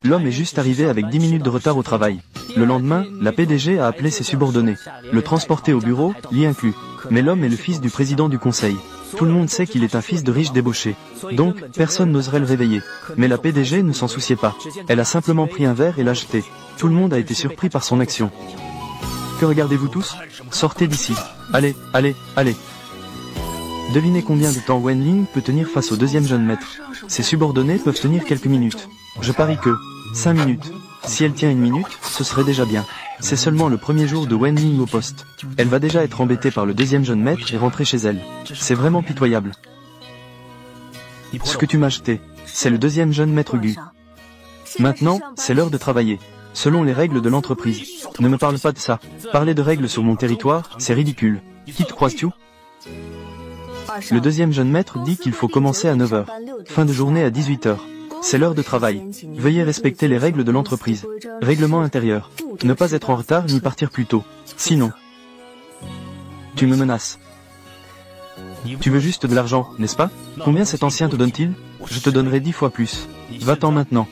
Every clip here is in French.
L'homme est juste arrivé avec 10 minutes de retard au travail. Le lendemain, la PDG a appelé ses subordonnés. Le transporter au bureau, l'y inclut. Mais l'homme est le fils du président du conseil. Tout le monde sait qu'il est un fils de riche débauché. Donc, personne n'oserait le réveiller. Mais la PDG ne s'en souciait pas. Elle a simplement pris un verre et l'a jeté. Tout le monde a été surpris par son action. Que regardez-vous tous? Sortez d'ici. Allez, allez, allez. Devinez combien de temps Wen Ling peut tenir face au deuxième jeune maître. Ses subordonnés peuvent tenir quelques minutes. Je parie que 5 minutes. Si elle tient une minute, ce serait déjà bien. C'est seulement le premier jour de Wen Ling au poste. Elle va déjà être embêtée par le deuxième jeune maître et rentrer chez elle. C'est vraiment pitoyable. Ce que tu m'as jeté, c'est le deuxième jeune maître Gu. Maintenant, c'est l'heure de travailler. Selon les règles de l'entreprise. Ne me parle pas de ça. Parler de règles sur mon territoire, c'est ridicule. Qui te crois-tu? Le deuxième jeune maître dit qu'il faut commencer à 9h. Fin de journée à 18h. C'est l'heure de travail. Veuillez respecter les règles de l'entreprise. Règlement intérieur. Ne pas être en retard ni partir plus tôt. Sinon, tu me menaces. Tu veux juste de l'argent, n'est-ce pas? Combien cet ancien te donne-t-il? Je te donnerai 10 fois plus. Va-t'en maintenant.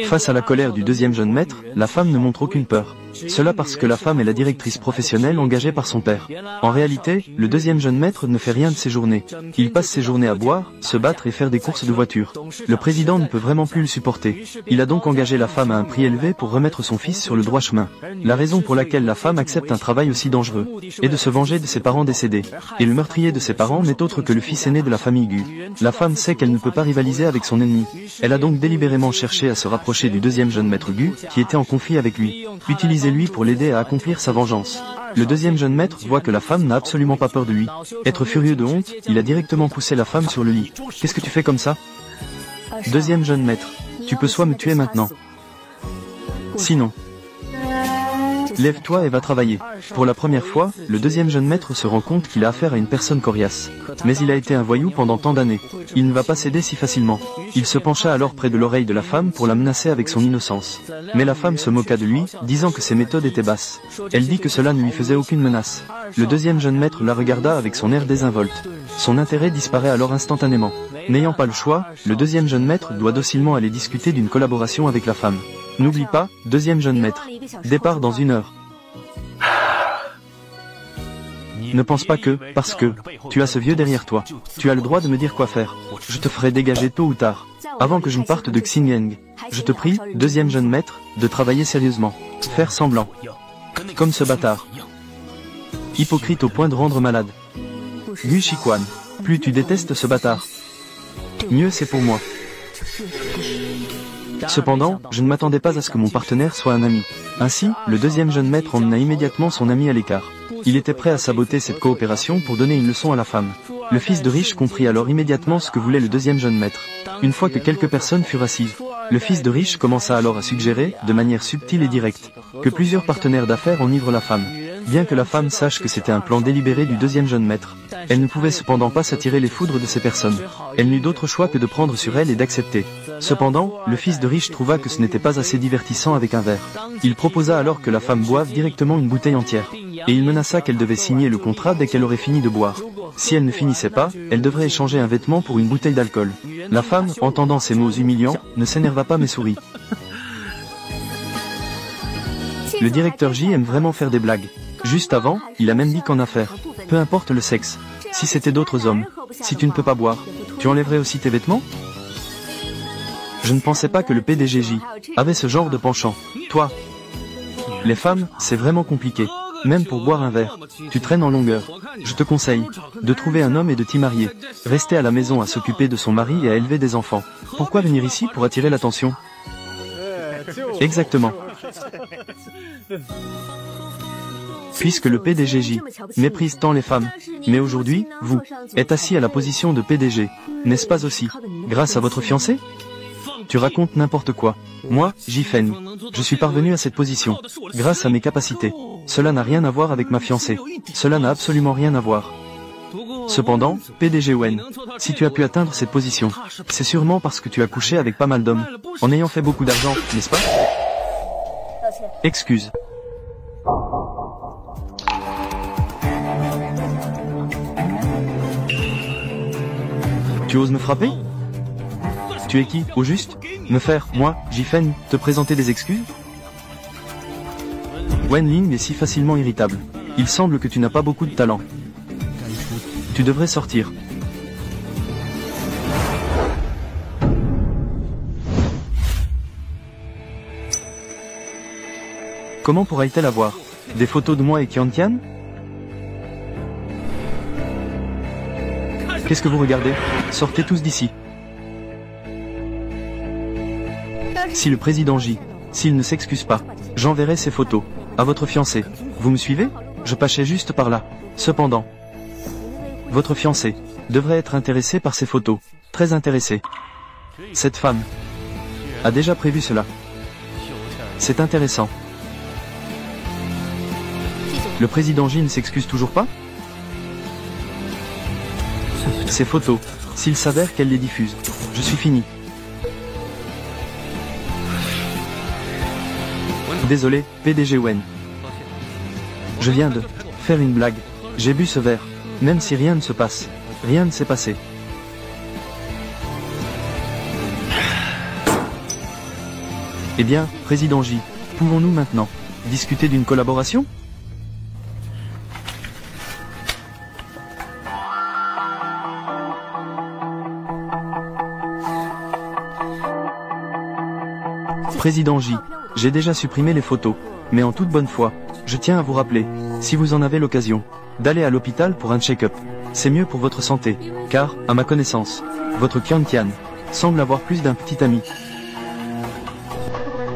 Face à la colère du deuxième jeune maître, la femme ne montre aucune peur. Cela parce que la femme est la directrice professionnelle engagée par son père. En réalité, le deuxième jeune maître ne fait rien de ses journées. Il passe ses journées à boire, se battre et faire des courses de voiture. Le président ne peut vraiment plus le supporter. Il a donc engagé la femme à un prix élevé pour remettre son fils sur le droit chemin. La raison pour laquelle la femme accepte un travail aussi dangereux est de se venger de ses parents décédés. Et le meurtrier de ses parents n'est autre que le fils aîné de la famille Gu. La femme sait qu'elle ne peut pas rivaliser avec son ennemi. Elle a donc délibérément cherché à se rapprocher du deuxième jeune maître Gu, qui était en conflit avec lui. Utilisez-lui pour l'aider à accomplir sa vengeance. Le deuxième jeune maître voit que la femme n'a absolument pas peur de lui. Être furieux de honte, il a directement poussé la femme sur le lit. Qu'est-ce que tu fais comme ça? Deuxième jeune maître, tu peux soit me tuer maintenant. Sinon, lève-toi et va travailler. Pour la première fois, le deuxième jeune maître se rend compte qu'il a affaire à une personne coriace. Mais il a été un voyou pendant tant d'années. Il ne va pas céder si facilement. Il se pencha alors près de l'oreille de la femme pour la menacer avec son innocence. Mais la femme se moqua de lui, disant que ses méthodes étaient basses. Elle dit que cela ne lui faisait aucune menace. Le deuxième jeune maître la regarda avec son air désinvolte. Son intérêt disparaît alors instantanément. N'ayant pas le choix, le deuxième jeune maître doit docilement aller discuter d'une collaboration avec la femme. N'oublie pas, deuxième jeune maître. Départ dans 1 heure. Ne pense pas que, parce que, tu as ce vieux derrière toi, tu as le droit de me dire quoi faire. Je te ferai dégager tôt ou tard. Avant que je ne parte de Xingyang. Je te prie, deuxième jeune maître, de travailler sérieusement. Faire semblant. Comme ce bâtard. Hypocrite au point de rendre malade. Gu Shiquan. Plus tu détestes ce bâtard, mieux c'est pour moi. Cependant, je ne m'attendais pas à ce que mon partenaire soit un ami. Ainsi, le deuxième jeune maître emmena immédiatement son ami à l'écart. Il était prêt à saboter cette coopération pour donner une leçon à la femme. Le fils de riche comprit alors immédiatement ce que voulait le deuxième jeune maître. Une fois que quelques personnes furent assises, le fils de riche commença alors à suggérer, de manière subtile et directe, que plusieurs partenaires d'affaires enivrent la femme. Bien que la femme sache que c'était un plan délibéré du deuxième jeune maître, elle ne pouvait cependant pas s'attirer les foudres de ces personnes. Elle n'eut d'autre choix que de prendre sur elle et d'accepter. Cependant, le fils de riche trouva que ce n'était pas assez divertissant avec un verre. Il proposa alors que la femme boive directement une bouteille entière. Et il menaça qu'elle devait signer le contrat dès qu'elle aurait fini de boire. Si elle ne finissait pas, elle devrait échanger un vêtement pour une bouteille d'alcool. La femme, entendant ces mots humiliants, ne s'énerva pas mais sourit. Le directeur J aime vraiment faire des blagues. Juste avant, il a même dit qu'en affaire, peu importe le sexe, si c'était d'autres hommes, si tu ne peux pas boire, tu enlèverais aussi tes vêtements? Je ne pensais pas que le PDG avait ce genre de penchant. Toi, les femmes, c'est vraiment compliqué. Même pour boire un verre, tu traînes en longueur. Je te conseille de trouver un homme et de t'y marier. Rester à la maison à s'occuper de son mari et à élever des enfants. Pourquoi venir ici pour attirer l'attention? Exactement. Puisque le PDG méprise tant les femmes. Mais aujourd'hui, vous êtes assis à la position de PDG, n'est-ce pas aussi, grâce à votre fiancé? Tu racontes n'importe quoi. Moi, Ji-Feng, je suis parvenu à cette position, grâce à mes capacités. Cela n'a rien à voir avec ma fiancée. Cela n'a absolument rien à voir. Cependant, PDG Wen, si tu as pu atteindre cette position, c'est sûrement parce que tu as couché avec pas mal d'hommes, en ayant fait beaucoup d'argent, n'est-ce pas? Excuse. Tu oses me frapper? Tu es qui, au juste? Me faire, moi, Jifen, te présenter des excuses? Wen Ling est si facilement irritable. Il semble que tu n'as pas beaucoup de talent. Tu devrais sortir. Comment pourra-t-elle avoir des photos de moi et Qiantian? Qu'est-ce que vous regardez? Sortez tous d'ici. Si le président J, s'il ne s'excuse pas, j'enverrai ces photos à votre fiancé. Vous me suivez? Je passais juste par là. Cependant, votre fiancé devrait être intéressé par ces photos. Très intéressé. Cette femme a déjà prévu cela. C'est intéressant. Le président J ne s'excuse toujours pas? Ces photos, s'il s'avère qu'elle les diffuse, je suis fini. Désolé, PDG Wen. Je viens de faire une blague. J'ai bu ce verre. Même si rien ne se passe. Rien ne s'est passé. Eh bien, Président J, pouvons-nous maintenant discuter d'une collaboration? Président J, j'ai déjà supprimé les photos, mais en toute bonne foi, je tiens à vous rappeler, si vous en avez l'occasion, d'aller à l'hôpital pour un check-up. C'est mieux pour votre santé, car, à ma connaissance, votre Qiantian semble avoir plus d'un petit ami.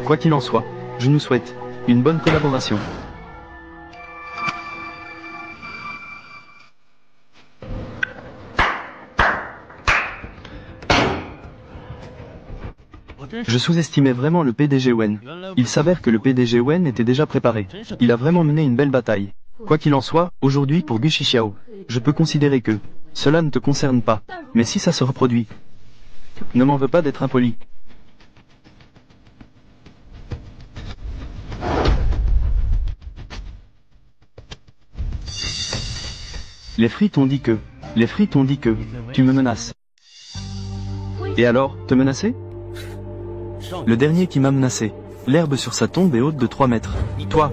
Quoi qu'il en soit, je nous souhaite une bonne collaboration. Je sous-estimais vraiment le PDG Wen. Il s'avère que le PDG Wen était déjà préparé. Il a vraiment mené une belle bataille. Quoi qu'il en soit, aujourd'hui pour Gu Shixiao, je peux considérer que cela ne te concerne pas. Mais si ça se reproduit, ne m'en veux pas d'être impoli. Les frites ont dit que tu me menaces. Et alors, te menacer? Le dernier qui m'a menacé. L'herbe sur sa tombe est haute de 3 mètres. Toi.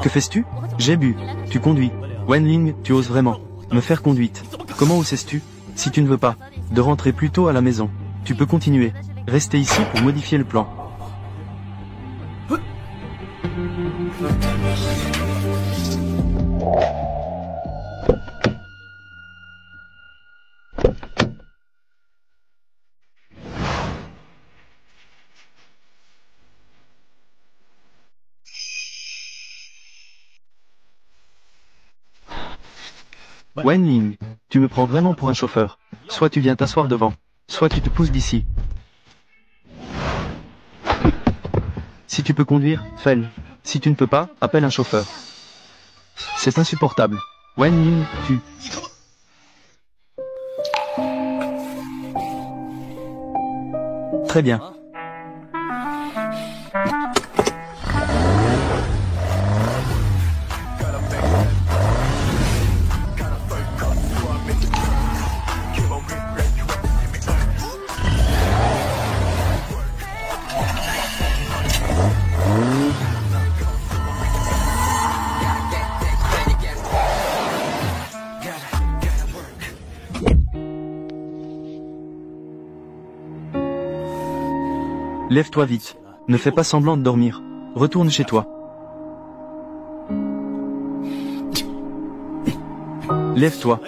Que fais-tu? J'ai bu. Tu conduis. Wen Ling, tu oses vraiment me faire conduite. Comment osses-tu, si tu ne veux pas, de rentrer plus tôt à la maison? Tu peux continuer. Rester ici pour modifier le plan. Wen Ling, tu me prends vraiment pour un chauffeur. Soit tu viens t'asseoir devant, soit tu te pousses d'ici. Si tu peux conduire, fais-le. Si tu ne peux pas, appelle un chauffeur. C'est insupportable. Wen Ling, tu... Très bien. Lève-toi vite. Ne fais pas semblant de dormir. Retourne chez toi. Lève-toi.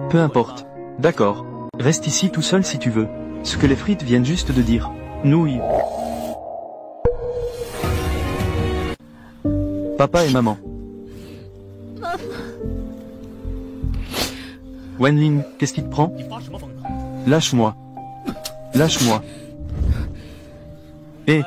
Peu importe. D'accord. Reste ici tout seul si tu veux. Ce que les frites viennent juste de dire. Nouilles. Papa et maman. Wen Ling, qu'est-ce qui te prend? Lâche-moi. Lâche-moi. Et...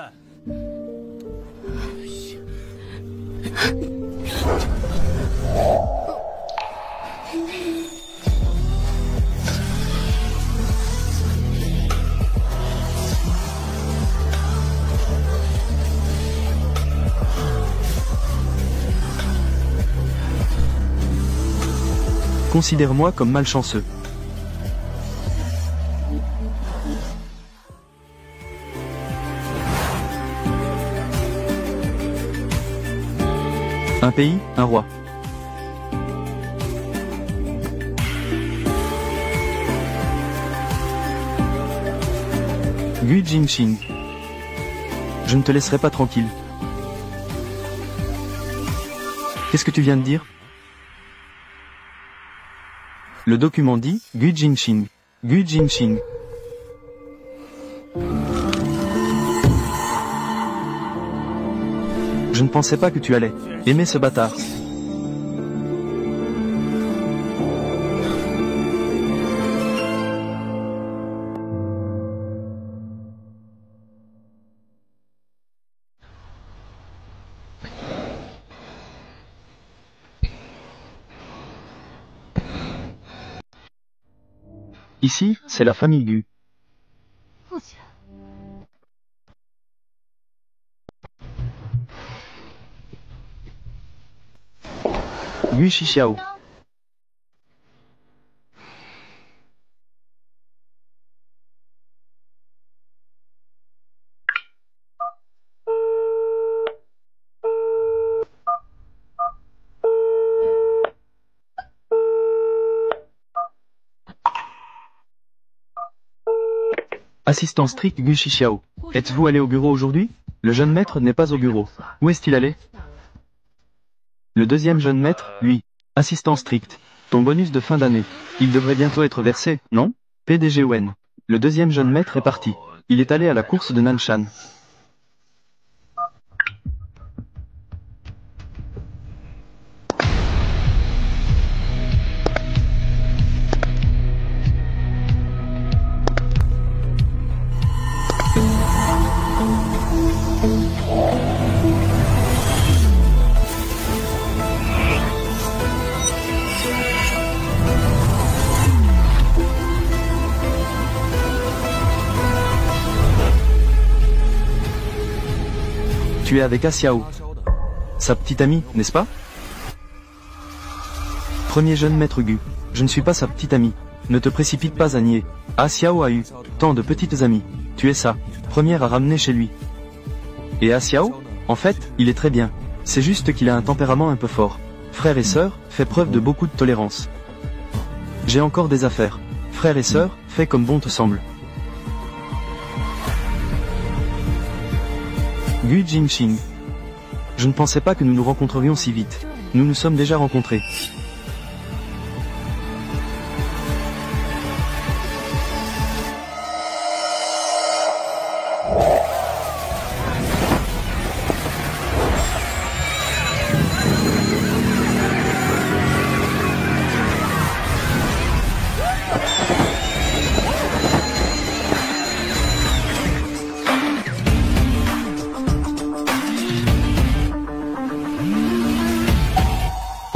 Considère-moi comme malchanceux. Un pays, un roi. Gu Jingxing. Je ne te laisserai pas tranquille. Qu'est-ce que tu viens de dire? Le document dit Gu Jingxing. Gu Jingxing. Je ne pensais pas que tu allais aimer ce bâtard. Ici, c'est la famille Gu. Gu Shixiao. Assistant strict Gu Shixiao. Êtes-vous allé au bureau aujourd'hui? Le jeune maître n'est pas au bureau. Où est-il allé? Le deuxième jeune maître, lui. Assistant strict. Ton bonus de fin d'année. Il devrait bientôt être versé, non? PDG Wen. Le deuxième jeune maître est parti. Il est allé à la course de Nanshan. Tu es avec Xiao. Sa petite amie, n'est-ce pas? Premier jeune maître Gu. Je ne suis pas sa petite amie. Ne te précipite pas à nier. Xiao a eu tant de petites amies. Tu es sa première à ramener chez lui. Et Xiao? En fait, il est très bien. C'est juste qu'il a un tempérament un peu fort. Frère et sœur, fait preuve de beaucoup de tolérance. J'ai encore des affaires. Frère et sœur, fais comme bon te semble. Gu Jingxing. Je ne pensais pas que nous nous rencontrerions si vite. Nous nous sommes déjà rencontrés.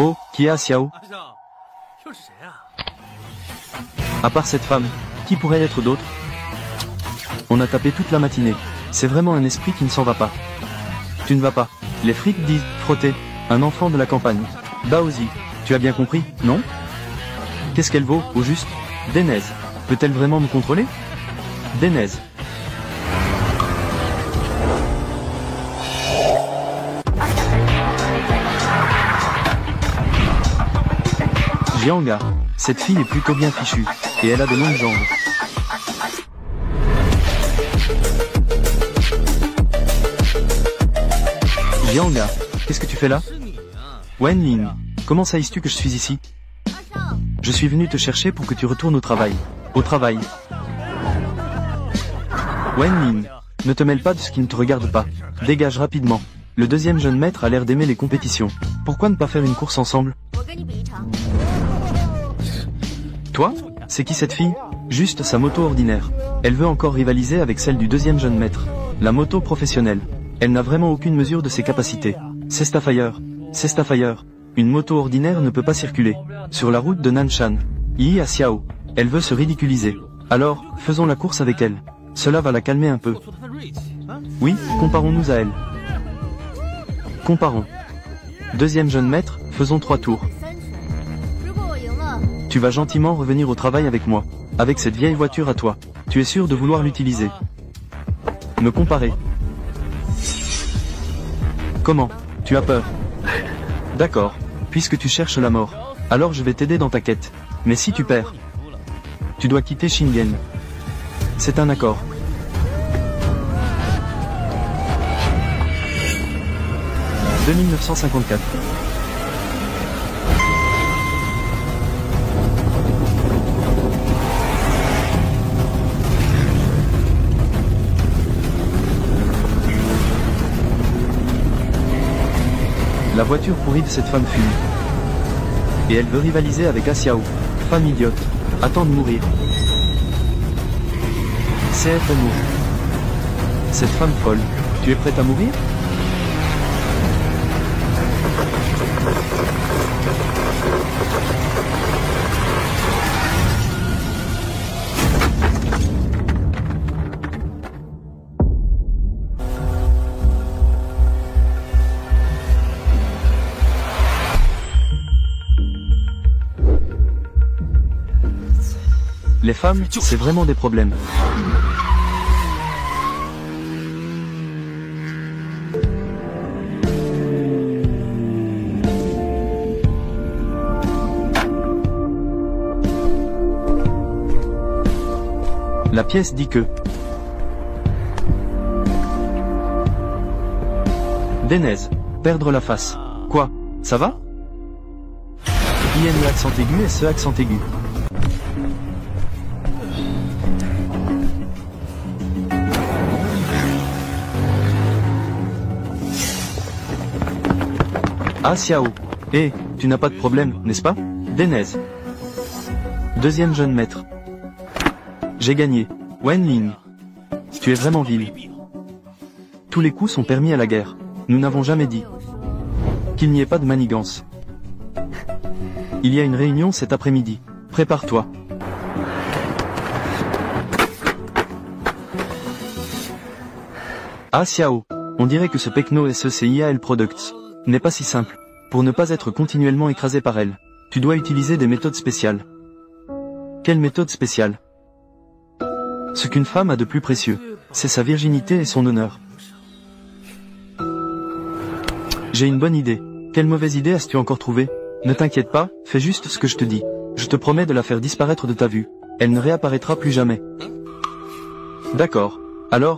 Oh, qui est Xiao? À part cette femme, qui pourrait être d'autre? On a tapé toute la matinée. C'est vraiment un esprit qui ne s'en va pas. Tu ne vas pas. Les frics disent frotter. Un enfant de la campagne. Baozi. Tu as bien compris, non? Qu'est-ce qu'elle vaut, au juste? Denez. Peut-elle vraiment me contrôler? Denez. Jianga. Cette fille est plutôt bien fichue. Et elle a de longues jambes. Jianga. Qu'est-ce que tu fais là? Wen Ling. Comment sais-tu que je suis ici? Je suis venu te chercher pour que tu retournes au travail. Au travail. Wen Ling. Ne te mêle pas de ce qui ne te regarde pas. Dégage rapidement. Le deuxième jeune maître a l'air d'aimer les compétitions. Pourquoi ne pas faire une course ensemble? Toi? C'est qui cette fille? Juste sa moto ordinaire. Elle veut encore rivaliser avec celle du deuxième jeune maître. La moto professionnelle. Elle n'a vraiment aucune mesure de ses capacités. C'est Starfire. C'est Starfire. Une moto ordinaire ne peut pas circuler. Sur la route de Nanshan. Yi à Xiao. Elle veut se ridiculiser. Alors, faisons la course avec elle. Cela va la calmer un peu. Oui, comparons-nous à elle. Comparons. Deuxième jeune maître, faisons 3 tours. Tu vas gentiment revenir au travail avec moi. Avec cette vieille voiture à toi. Tu es sûr de vouloir l'utiliser. Me comparer. Comment? Tu as peur? D'accord. Puisque tu cherches la mort, alors je vais t'aider dans ta quête. Mais si tu perds, tu dois quitter Shingen. C'est un accord. « 2954 » La voiture pourrie de cette femme fume. Et elle veut rivaliser avec Asiao. Femme idiote. Attends de mourir. CFMO. Cette femme folle. Tu es prête à mourir? Les femmes, c'est vraiment des problèmes. La pièce dit que... Dénèse. Perdre la face. Quoi? Ça va? IN l'accent aigu et ce accent aigu. Ah Xiao. Eh, tu n'as pas de problème, n'est-ce pas? Dénèse. Deuxième jeune maître. J'ai gagné. Wen Ling. Tu es vraiment vil. Tous les coups sont permis à la guerre. Nous n'avons jamais dit qu'il n'y ait pas de manigance. Il y a une réunion cet après-midi. Prépare-toi. Ah Xiao. On dirait que ce Pecno SECIAL Products n'est pas si simple. Pour ne pas être continuellement écrasé par elle, tu dois utiliser des méthodes spéciales. Quelle méthode spéciale? Ce qu'une femme a de plus précieux, c'est sa virginité et son honneur. J'ai une bonne idée. Quelle mauvaise idée as-tu encore trouvée? Ne t'inquiète pas, fais juste ce que je te dis. Je te promets de la faire disparaître de ta vue. Elle ne réapparaîtra plus jamais. D'accord. Alors,